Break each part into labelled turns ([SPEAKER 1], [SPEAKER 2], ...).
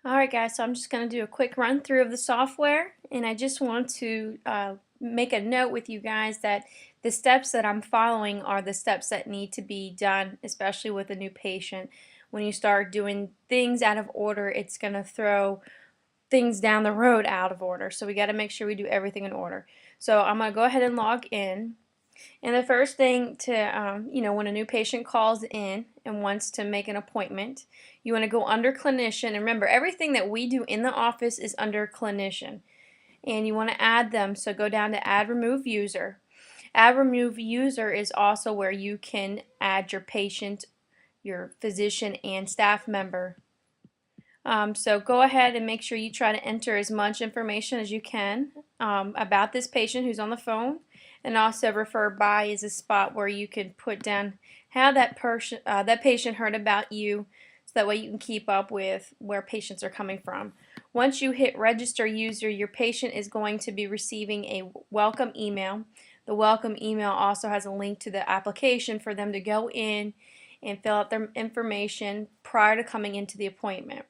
[SPEAKER 1] Alright guys, so I'm just going to do a quick run through of the software, and I just want to make a note with you guys that the steps that I'm following are the steps that need to be done, especially with a new patient. When you start doing things out of order, it's going to throw things down the road out of order. So we got to make sure we do everything in order. So I'm going to go ahead and log in. And the first thing to, when a new patient calls in and wants to make an appointment, you want to go under clinician. And remember, everything that we do in the office is under clinician. And you want to add them, so go down to add remove user. Add remove user is also where you can add your patient, your physician, and staff member. So go ahead and make sure you try to enter as much information as you can about this patient who's on the phone, and also refer by is a spot where you can put down how that patient heard about you, so that way you can keep up with where patients are coming from. Once you hit register user, your patient is going to be receiving a welcome email. The welcome email also has a link to the application for them to go in and fill out their information prior to coming into the appointment.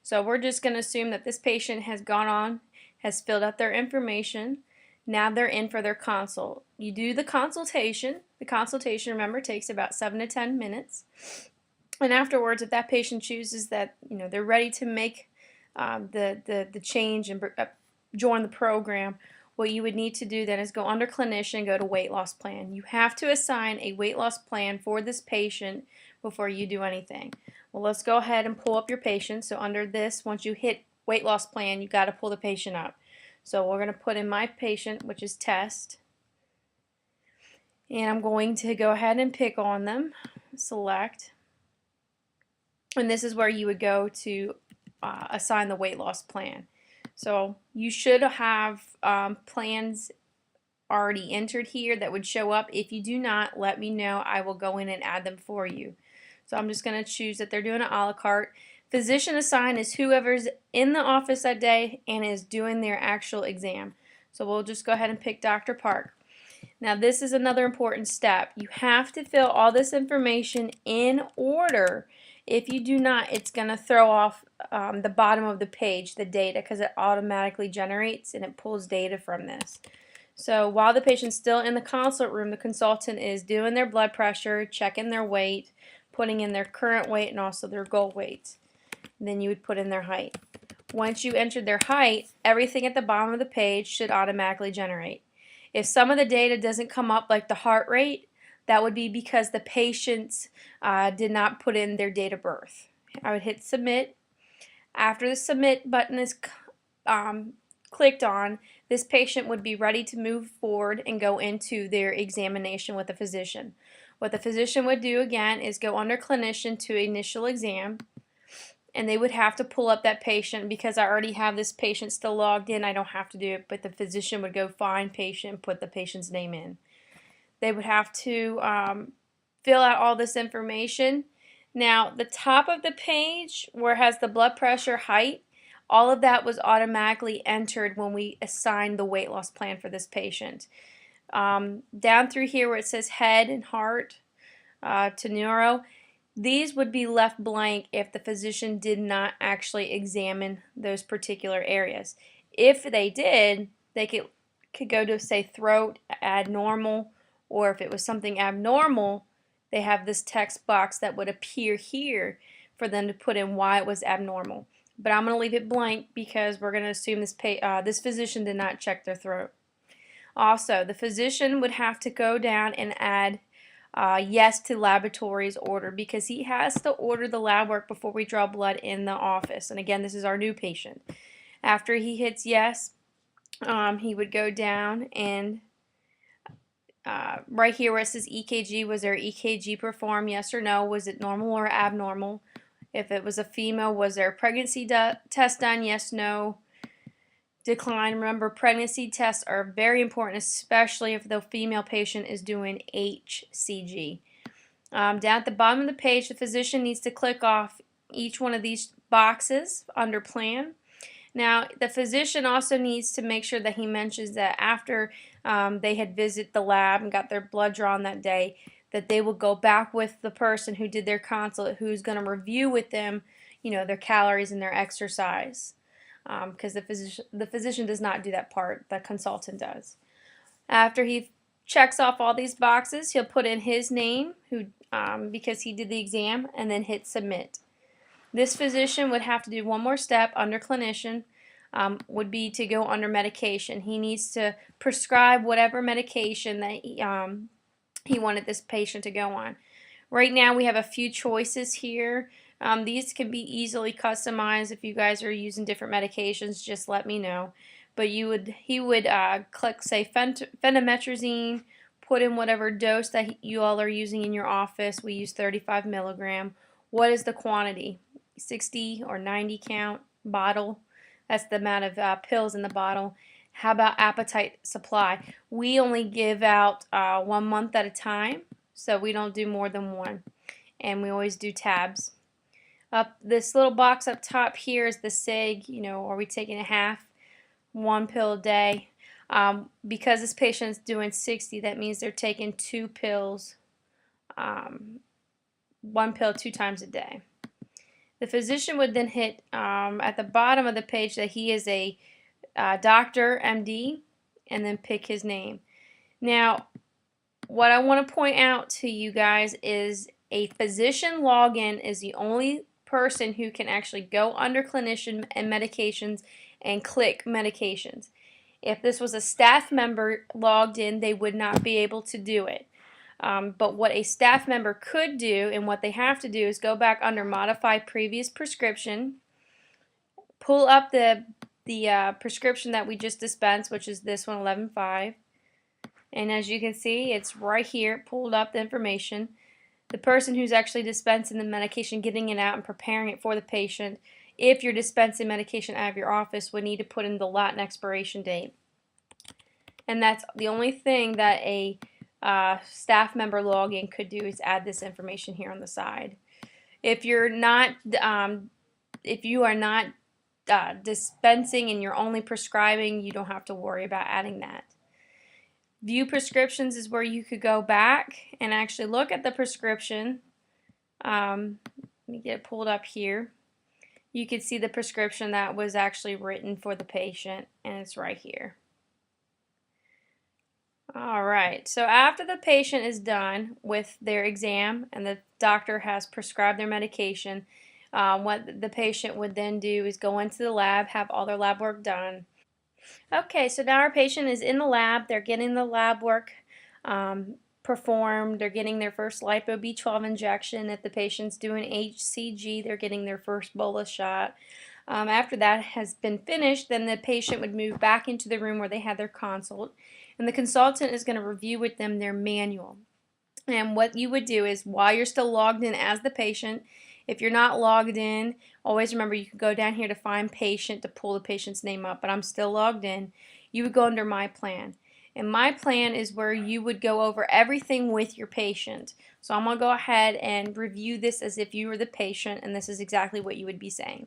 [SPEAKER 1] So we're just going to assume that this patient has gone on, has filled out their information. Now they're in for their consult. You do the consultation. The consultation, remember, takes about 7 to 10 minutes. And afterwards, if that patient chooses that they're ready to make the change and join the program, what you would need to do then is go under clinician, go to weight loss plan. You have to assign a weight loss plan for this patient before you do anything. Well, let's go ahead and pull up your patient. So under this, once you hit weight loss plan, you got to pull the patient up. So we're going to put in my patient, which is test, and I'm going to go ahead and pick on them, select, and this is where you would go to assign the weight loss plan. So you should have plans already entered here that would show up. If you do not, let me know. I will go in and add them for you. So I'm just going to choose that they're doing an a la carte. Physician assigned is whoever's in the office that day and is doing their actual exam. So we'll just go ahead and pick Dr. Park. Now this is another important step. You have to fill all this information in order. If you do not, it's going to throw off the bottom of the page, the data, because it automatically generates and it pulls data from this. So while the patient's still in the consult room, the consultant is doing their blood pressure, checking their weight, putting in their current weight and also their goal weight. And then you would put in their height. Once you enter their height, everything at the bottom of the page should automatically generate. If some of the data doesn't come up, like the heart rate, that would be because the patients did not put in their date of birth. I would hit submit. After the submit button is clicked on, this patient would be ready to move forward and go into their examination with a physician. What the physician would do again is go under clinician to initial exam, and they would have to pull up that patient. Because I already have this patient still logged in, I don't have to do it, but the physician would go find patient and put the patient's name in. They would have to fill out all this information. Now the top of the page where it has the blood pressure, height, all of that was automatically entered when we assigned the weight loss plan for this patient. Down through here where it says head and heart to neuro, these would be left blank if the physician did not actually examine those particular areas. If they did, they could go to, say, throat, add normal, or if it was something abnormal, they have this text box that would appear here for them to put in why it was abnormal. But I'm going to leave it blank because we're going to assume this physician did not check their throat. Also, the physician would have to go down and add yes to laboratories order, because he has to order the lab work before we draw blood in the office. And again, this is our new patient. After he hits yes, he would go down and right here where it says EKG, was there EKG performed, yes or no? Was it normal or abnormal? If it was a female, was there a pregnancy test done, yes, no? Decline. Remember, pregnancy tests are very important, especially if the female patient is doing HCG. Down at the bottom of the page, the physician needs to click off each one of these boxes under plan. Now, the physician also needs to make sure that he mentions that after they had visited the lab and got their blood drawn that day, that they will go back with the person who did their consult, who's going to review with them, their calories and their exercise, because the physician does not do that part, the consultant does. After he checks off all these boxes, he'll put in his name, because he did the exam, and then hit submit. This physician would have to do one more step under clinician, would be to go under medication. He needs to prescribe whatever medication that he wanted this patient to go on. Right now we have a few choices here. These can be easily customized. If you guys are using different medications, just let me know. But he would click, say, phentermine, put in whatever dose that you all are using in your office. We use 35 milligram. What is the quantity? 60 or 90 count bottle. That's the amount of pills in the bottle. How about appetite supply? We only give out 1 month at a time, so we don't do more than one. And we always do tabs. This little box up top here is the SIG. Are we taking a half? 1 pill a day. Because this patient's doing 60, that means they're taking 2 pills, 1 pill 2 times a day. The physician would then hit at the bottom of the page that he is a doctor, MD, and then pick his name. Now, what I want to point out to you guys is a physician login is the only person who can actually go under clinician and medications and click medications. If this was a staff member logged in, they would not be able to do it. But what a staff member could do, and what they have to do, is go back under modify previous prescription, pull up the prescription that we just dispensed, which is this one, 11.5, and as you can see, it's right here, pulled up the information. The person who's actually dispensing the medication, getting it out and preparing it for the patient, if you're dispensing medication out of your office, would need to put in the lot and expiration date. And that's the only thing that a staff member login could do, is add this information here on the side. If you are not dispensing and you're only prescribing, you don't have to worry about adding that. View prescriptions is where you could go back and actually look at the prescription. Let me get it pulled up here. You can see the prescription that was actually written for the patient, and it's right here. Alright, so after the patient is done with their exam and the doctor has prescribed their medication, what the patient would then do is go into the lab, have all their lab work done. Okay, so now our patient is in the lab. They're getting the lab work performed. They're getting their first lipo B12 injection. If the patient's doing HCG, they're getting their first bolus shot. After that has been finished, then the patient would move back into the room where they had their consult, and the consultant is going to review with them their manual. And what you would do is, while you're still logged in as the patient, if you're not logged in, always remember you can go down here to find patient to pull the patient's name up, but I'm still logged in. You would go under my plan. And my plan is where you would go over everything with your patient. So I'm going to go ahead and review this as if you were the patient, and this is exactly what you would be saying.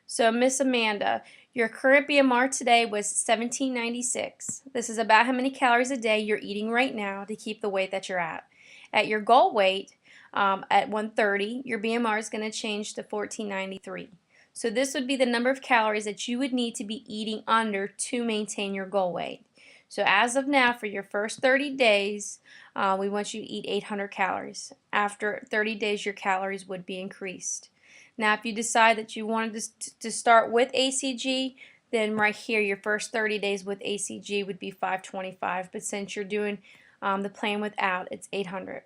[SPEAKER 1] So, Miss Amanda, your current BMR today was 1796. This is about how many calories a day you're eating right now to keep the weight that you're at. At your goal weight, at 130, your BMR is going to change to 1493. So this would be the number of calories that you would need to be eating under to maintain your goal weight. So as of now, for your first 30 days, we want you to eat 800 calories. After 30 days, your calories would be increased. Now, if you decide that you wanted to start with ACG, then right here, your first 30 days with ACG would be 525. But since you're doing the plan without, it's 800.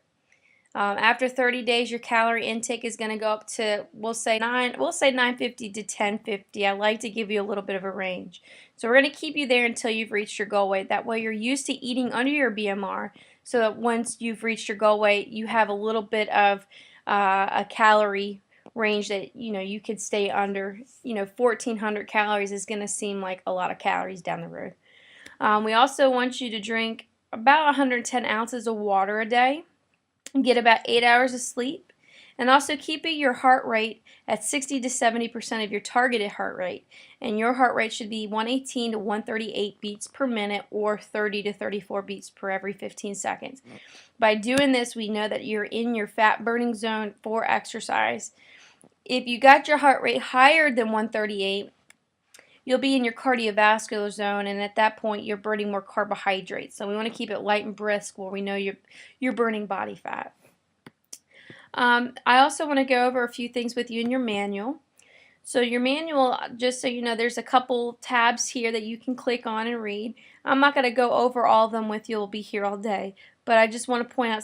[SPEAKER 1] After 30 days, your calorie intake is going to go up to, we'll say 950 to 1050. I like to give you a little bit of a range. So we're going to keep you there until you've reached your goal weight. That way you're used to eating under your BMR, so that once you've reached your goal weight, you have a little bit of a calorie range that you could stay under. 1400 calories is going to seem like a lot of calories down the road. We also want you to drink about 110 ounces of water a day. Get about 8 hours of sleep, and also keeping your heart rate at 60 to 70% of your targeted heart rate. And your heart rate should be 118 to 138 beats per minute, or 30 to 34 beats per every 15 seconds. By doing this, we know that you're in your fat burning zone for exercise. If you got your heart rate higher than 138, you'll be in your cardiovascular zone, and at that point you're burning more carbohydrates. So we want to keep it light and brisk where we know you're burning body fat. I also want to go over a few things with you in your manual. So your manual, just so you know, there's a couple tabs here that you can click on and read. I'm not going to go over all of them with you. We'll be here all day, but I just want to point out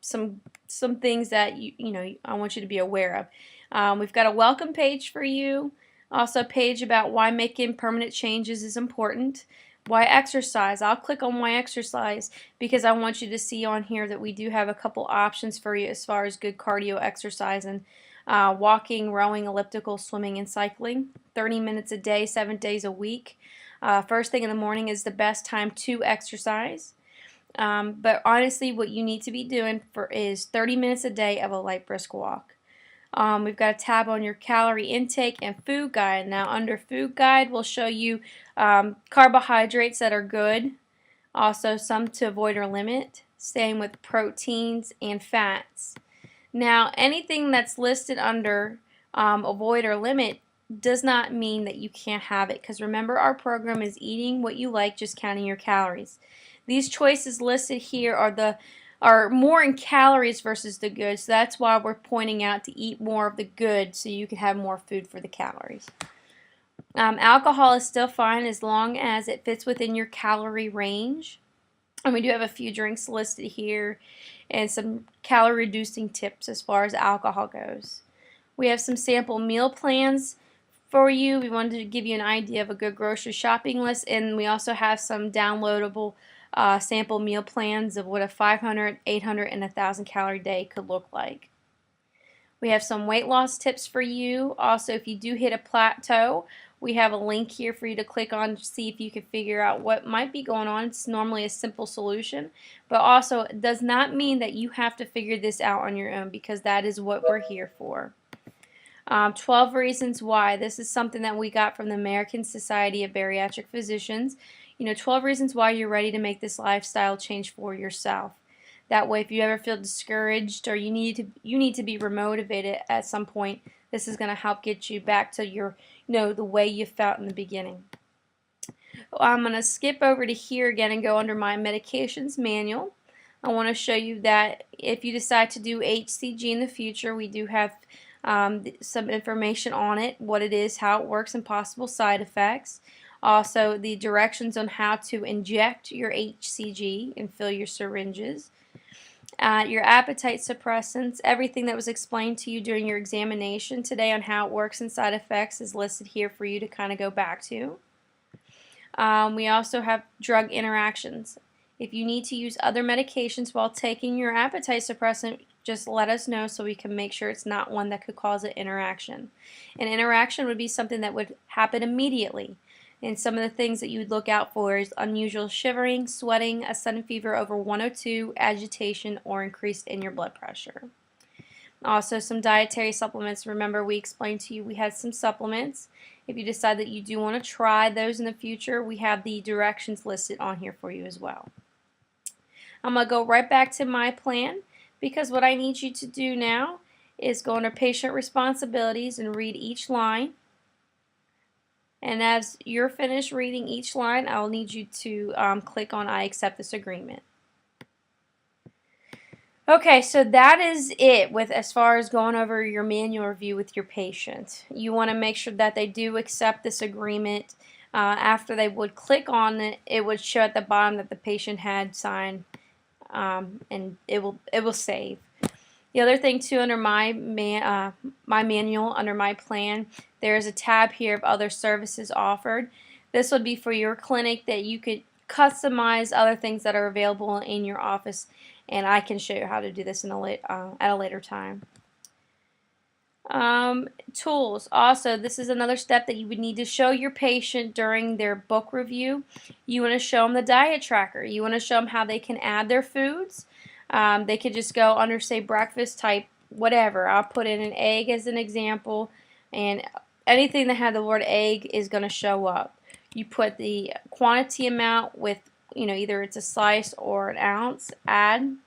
[SPEAKER 1] some things that you know I want you to be aware of. We've got a welcome page for you. Also a page about why making permanent changes is important. Why exercise. I'll click on why exercise because I want you to see on here that we do have a couple options for you as far as good cardio exercise and walking, rowing, elliptical, swimming, and cycling. 30 minutes a day, 7 days a week. First thing in the morning is the best time to exercise. But honestly, what you need to be doing is 30 minutes a day of a light brisk walk. We've got a tab on your calorie intake and food guide. Now under food guide we'll show you carbohydrates that are good, also some to avoid or limit, same with proteins and fats. Now anything that's listed under avoid or limit does not mean that you can't have it, because remember our program is eating what you like, just counting your calories. These choices listed here are more in calories versus the good, so that's why we're pointing out to eat more of the good so you can have more food for the calories. Alcohol is still fine as long as it fits within your calorie range. And we do have a few drinks listed here and some calorie reducing tips as far as alcohol goes. We have some sample meal plans for you. We wanted to give you an idea of a good grocery shopping list, and we also have some downloadable sample meal plans of what a 500, 800, and 1,000 calorie day could look like. We have some weight loss tips for you. Also, if you do hit a plateau, we have a link here for you to click on to see if you can figure out what might be going on. It's normally a simple solution, but also it does not mean that you have to figure this out on your own, because that is what we're here for. 12 reasons why. This is something that we got from the American Society of Bariatric Physicians. 12 reasons why you're ready to make this lifestyle change for yourself. That way, if you ever feel discouraged or you need to be remotivated at some point, this is going to help get you back to your, the way you felt in the beginning. I'm going to skip over to here again and go under my medications manual. I want to show you that if you decide to do HCG in the future, we do have some information on it, what it is, how it works, and possible side effects. Also, the directions on how to inject your HCG and fill your syringes. Your appetite suppressants, everything that was explained to you during your examination today on how it works and side effects is listed here for you to kind of go back to. We also have drug interactions. If you need to use other medications while taking your appetite suppressant, just let us know so we can make sure it's not one that could cause an interaction. An interaction would be something that would happen immediately. And some of the things that you would look out for is unusual shivering, sweating, a sudden fever over 102, agitation, or increased in your blood pressure. Also, some dietary supplements. Remember, we explained to you we had some supplements. If you decide that you do want to try those in the future, we have the directions listed on here for you as well. I'm going to go right back to my plan, because what I need you to do now is go under patient responsibilities and read each line. And as you're finished reading each line, I'll need you to click on I accept this agreement. Okay, so that is it with as far as going over your manual review with your patient. You want to make sure that they do accept this agreement. After they would click on it, it would show at the bottom that the patient had signed, and it will save. The other thing too, under my manual, under my plan, there's a tab here of other services offered. This would be for your clinic that you could customize other things that are available in your office, and I can show you how to do this at a later time. Tools. Also, this is another step that you would need to show your patient during their book review. You want to show them the diet tracker. You want to show them how they can add their foods. They could just go under, say, breakfast type, whatever. I'll put in an egg as an example, and anything that had the word egg is going to show up. You put the quantity amount with, either it's a slice or an ounce, add, and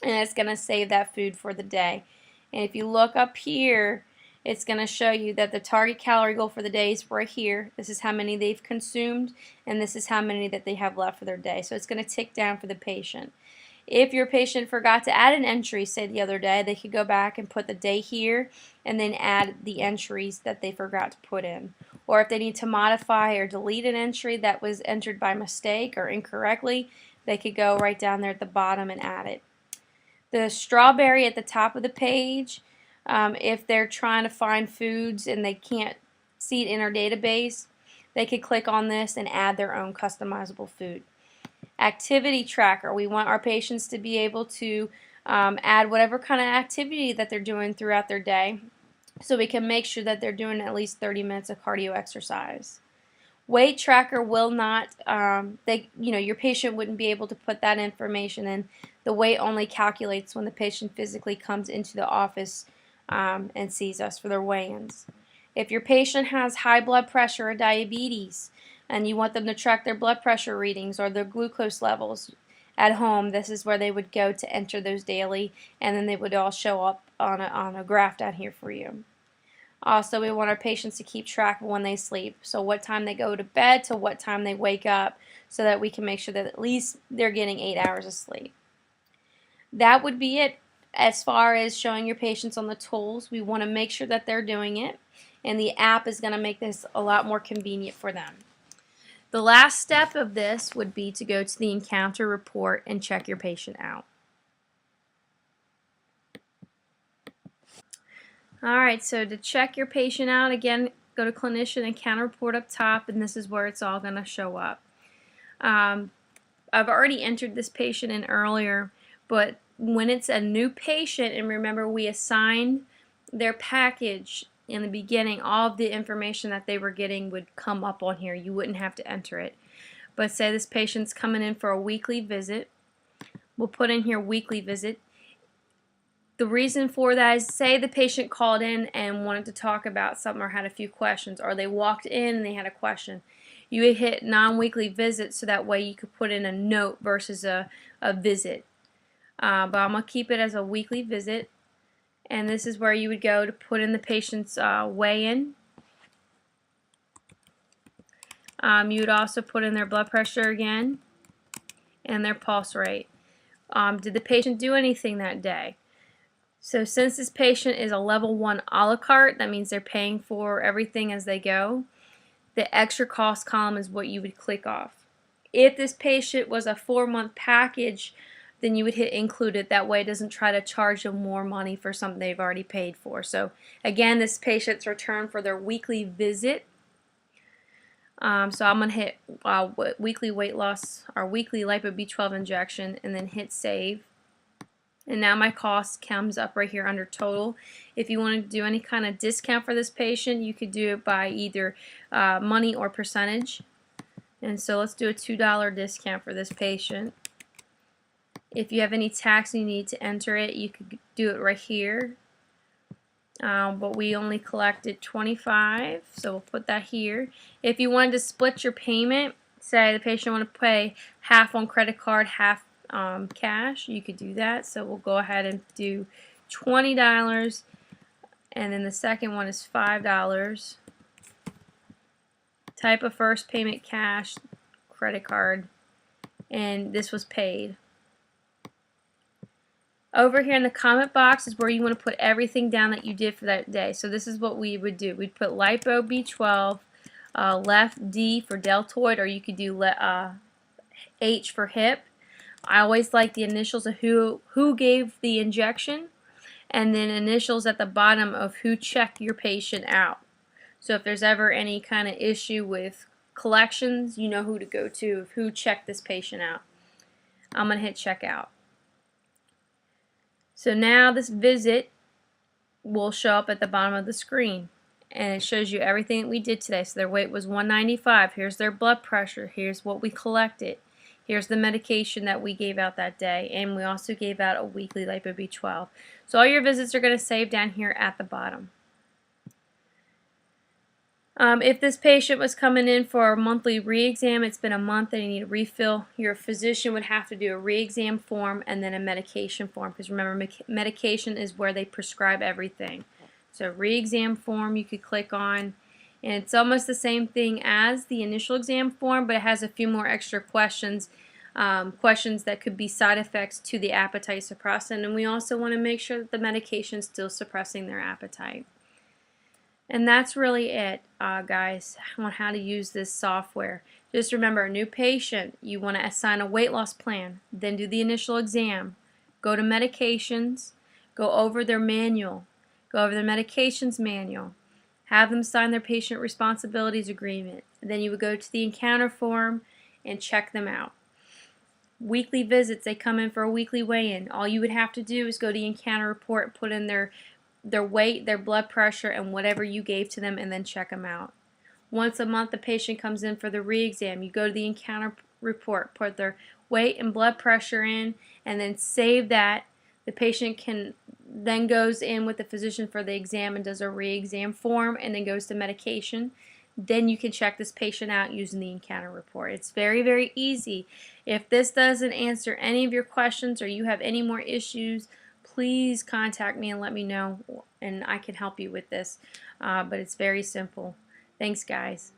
[SPEAKER 1] it's going to save that food for the day. And if you look up here, it's going to show you that the target calorie goal for the day is right here. This is how many they've consumed, and this is how many that they have left for their day. So it's going to tick down for the patient. If your patient forgot to add an entry, say the other day, they could go back and put the day here and then add the entries that they forgot to put in. Or if they need to modify or delete an entry that was entered by mistake or incorrectly, they could go right down there at the bottom and add it. The strawberry at the top of the page, if they're trying to find foods and they can't see it in our database, they could click on this and add their own customizable food. Activity tracker, we want our patients to be able to add whatever kind of activity that they're doing throughout their day, so we can make sure that they're doing at least 30 minutes of cardio exercise. Weight tracker will not, your patient wouldn't be able to put that information in. The weight only calculates when the patient physically comes into the office and sees us for their weigh-ins. If your patient has high blood pressure or diabetes and you want them to track their blood pressure readings or their glucose levels at home, this is where they would go to enter those daily, and then they would all show up on a graph down here for you. Also, we want our patients to keep track of when they sleep, so what time they go to bed to what time they wake up, so that we can make sure that at least they're getting 8 hours of sleep. That would be it as far as showing your patients on the tools. We want to make sure that they're doing it, and the app is going to make this a lot more convenient for them. The last step of this would be to go to the encounter report and check your patient out. Alright, so to check your patient out, again, go to clinician encounter report up top, and this is where it's all going to show up. I've already entered this patient in earlier, but when it's a new patient, and remember we assigned their package in the beginning, all of the information that they were getting would come up on here. You wouldn't have to enter it. But say this patient's coming in for a weekly visit. We'll put in here weekly visit. The reason for that is, say the patient called in and wanted to talk about something or had a few questions, or they walked in and they had a question. You would hit non-weekly visit, so that way you could put in a note versus a visit. But I'm going to keep it as a weekly visit, and this is where you would go to put in the patient's weigh-in. You would also put in their blood pressure again and their pulse rate. Did the patient do anything that day? So since this patient is a level 1 a la carte, that means they're paying for everything as they go, the extra cost column is what you would click off. If this patient was a 4-month package, then you would hit included. That way it doesn't try to charge them more money for something they've already paid for. So again, this patient's return for their weekly visit. So I'm going to hit weekly weight loss, or weekly lipo-B12 injection, and then hit save. And now my cost comes up right here under total. If you want to do any kind of discount for this patient, you could do it by either money or percentage. And so let's do a $2 discount for this patient. If you have any tax and you need to enter it, you could do it right here. But we only collected $25, so we'll put that here. If you wanted to split your payment, say the patient wanted to pay half on credit card, half cash, you could do that. So we'll go ahead and do $20, and then the second one is $5. Type of first payment cash, credit card, and this was paid. Over here in the comment box is where you want to put everything down that you did for that day. So this is what we would do. We'd put lipo B12, left D for deltoid, or you could do H for hip. I always like the initials of who gave the injection, and then initials at the bottom of who checked your patient out. So if there's ever any kind of issue with collections, you know who to go to, who checked this patient out. I'm going to hit checkout. So now this visit will show up at the bottom of the screen, and it shows you everything that we did today. So their weight was 195. Here's their blood pressure. Here's what we collected. Here's the medication that we gave out that day, and we also gave out a weekly lipo-B12. So all your visits are going to save down here at the bottom. If this patient was coming in for a monthly re-exam, it's been a month and you need a refill, your physician would have to do a re-exam form and then a medication form, because remember, medication is where they prescribe everything. So re-exam form you could click on, and it's almost the same thing as the initial exam form, but it has a few more extra questions, questions that could be side effects to the appetite suppressant, and we also want to make sure that the medication is still suppressing their appetite. And that's really it, guys, on how to use this software. Just remember, a new patient, you want to assign a weight loss plan, then do the initial exam, go to medications, go over their manual, go over their medications manual, have them sign their patient responsibilities agreement. Then you would go to the encounter form and check them out. Weekly visits, they come in for a weekly weigh-in. All you would have to do is go to the encounter report, put in their weight, their blood pressure, and whatever you gave to them, and then check them out. Once a month, the patient comes in for the re-exam. You go to the encounter report, put their weight and blood pressure in, and then save that. The patient then goes in with the physician for the exam and does a re-exam form, and then goes to medication. Then you can check this patient out using the encounter report. It's very, very easy. If this doesn't answer any of your questions or you have any more issues, please contact me and let me know, and I can help you with this. But it's very simple. Thanks, guys.